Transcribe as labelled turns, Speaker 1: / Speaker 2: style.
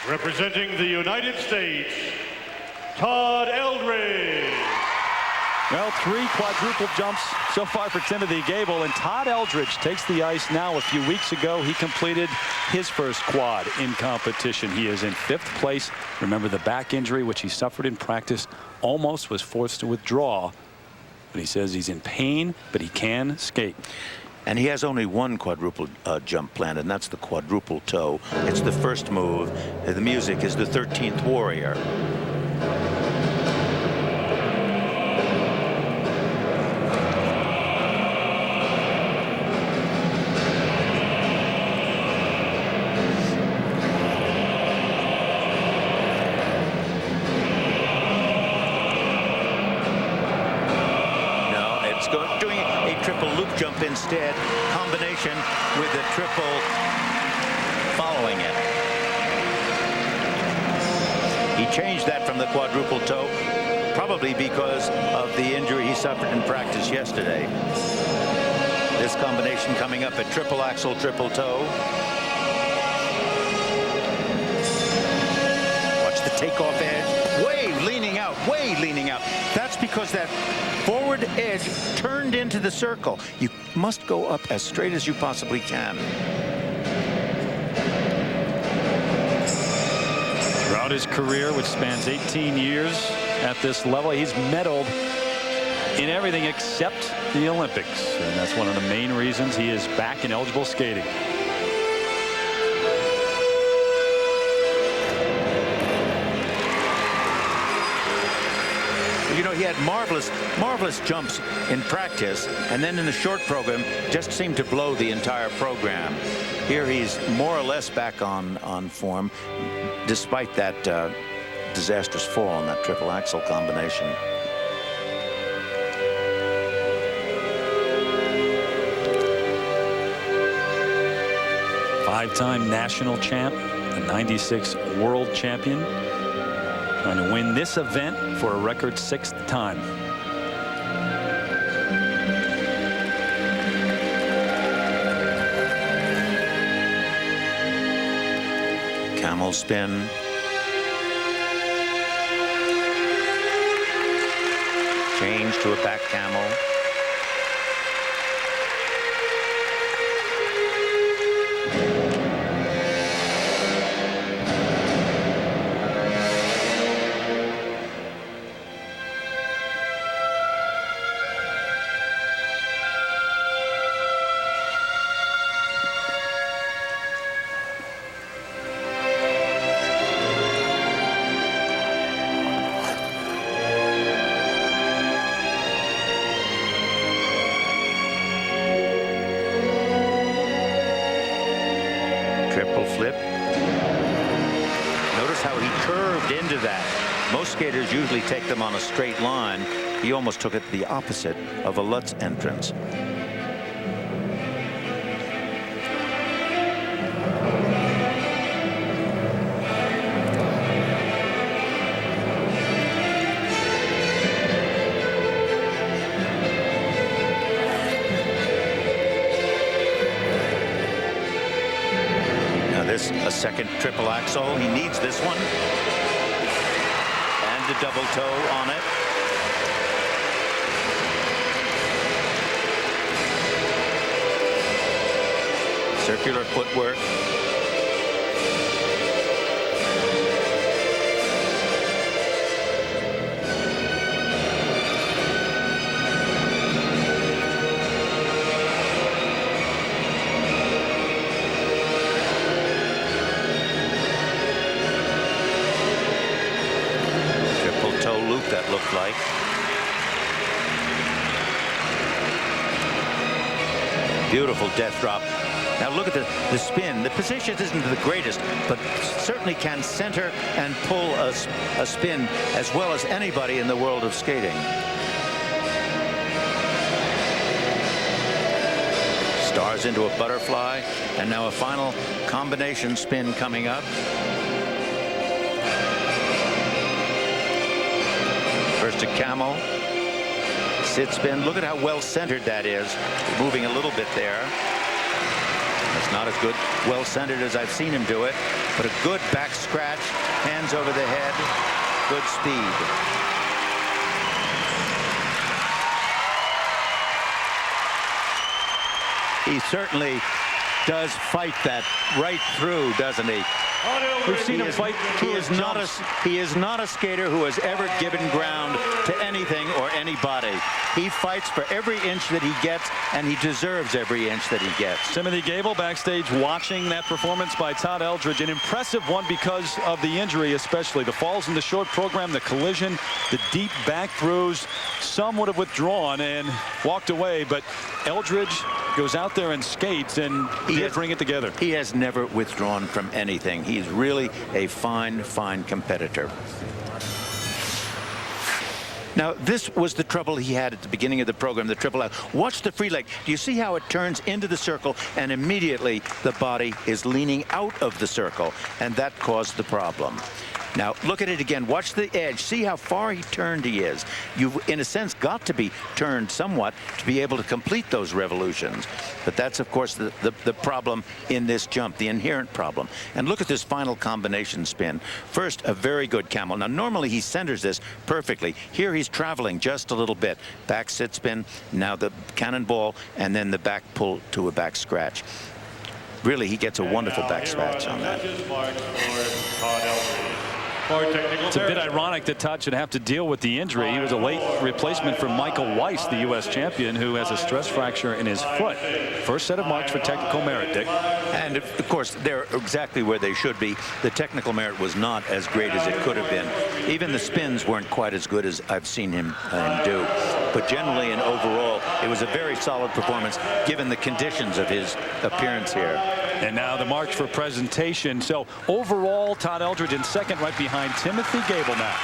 Speaker 1: Representing the United States, TODD Eldredge.
Speaker 2: Well, 3 quadruple jumps so far for Timothy Gable, and TODD Eldredge takes the ice now. A few weeks ago, he completed his first quad in competition. He is in 5th place. Remember, the back injury, which he suffered in practice, almost was forced to withdraw. But he says he's in pain, but he can skate.
Speaker 3: And he has only one quadruple jump planned, and that's the quadruple toe. It's the first move. The music is the 13th Warrior. Doing a triple loop jump instead, combination with the triple following it. He changed that from the quadruple toe, probably because of the injury he suffered in practice yesterday. This combination coming up at triple axel, triple toe. Watch the takeoff edge, way leaning out, way leaning out. That's because that forward edge turned into the circle. You must go up as straight as you possibly can.
Speaker 2: Throughout his career, which spans 18 years at this level, he's medaled in everything except the Olympics. And that's one of the main reasons he is back in eligible skating.
Speaker 3: You know, he had marvelous jumps in practice, and then in the short program just seemed to blow the entire program. Here he's more or less back on form, despite that disastrous fall on that triple axel combination.
Speaker 2: Five-time national champ, the '96 world champion. Trying to win this event for a record 6th time.
Speaker 3: Camel spin. Change to a back camel. Triple flip. Notice how he curved into that. Most skaters usually take them on a straight line. He almost took it the opposite of a Lutz entrance. A second triple axel. He needs this one. And a double toe on it. Circular footwork. That looked like. Beautiful death drop. Now look at the spin. The position isn't the greatest, but certainly can center and pull a spin as well as anybody in the world of skating. Stars into a butterfly, and now a final combination spin coming up. First a camel, sit spin. Look at how well centered that is. Moving a little bit there. As Not as good, well centered as I've seen him do it, but a good back scratch, hands over the head, good speed. He certainly does fight that right through, doesn't he?
Speaker 2: We've seen him fight through his jumps.
Speaker 3: He is not a skater who has ever given ground to anything or anybody. He fights for every inch that he gets, and he deserves every inch that he gets.
Speaker 2: Timothy Gable backstage watching that performance by Todd Eldredge. An impressive one because of the injury, especially the falls in the short program, the collision, the deep back throughs. Some would have withdrawn and walked away, but Eldredge goes out there and skates, and he did bring it together.
Speaker 3: He has never withdrawn from anything. He's really a fine, fine competitor. Now, this was the trouble he had at the beginning of the program, the triple out. Watch the free leg. Do you see how it turns into the circle, and immediately the body is leaning out of the circle, and that caused the problem. Now, look at it again. Watch the edge. See how far he turned he is. You've, in a sense, got to be turned somewhat to be able to complete those revolutions. But that's, of course, the problem in this jump, the inherent problem. And look at this final combination spin. First, a very good camel. Now, normally he centers this perfectly. Here he's traveling just a little bit. Back sit spin, now the cannonball, and then the back pull to a back scratch. Really, he gets a wonderful back scratch on that.
Speaker 2: It's a bit ironic that Todd should have to deal with the injury. He was a late replacement for Michael Weiss, the U.S. champion, who has a stress fracture in his foot. First set of marks for technical merit, Dick.
Speaker 3: And, of course, they're exactly where they should be. The technical merit was not as great as it could have been. Even the spins weren't quite as good as I've seen him do. But generally and overall, it was a very solid performance given the conditions of his appearance here.
Speaker 2: And now the march for presentation. So overall, Todd Eldredge in second, right behind Timothy Gable now.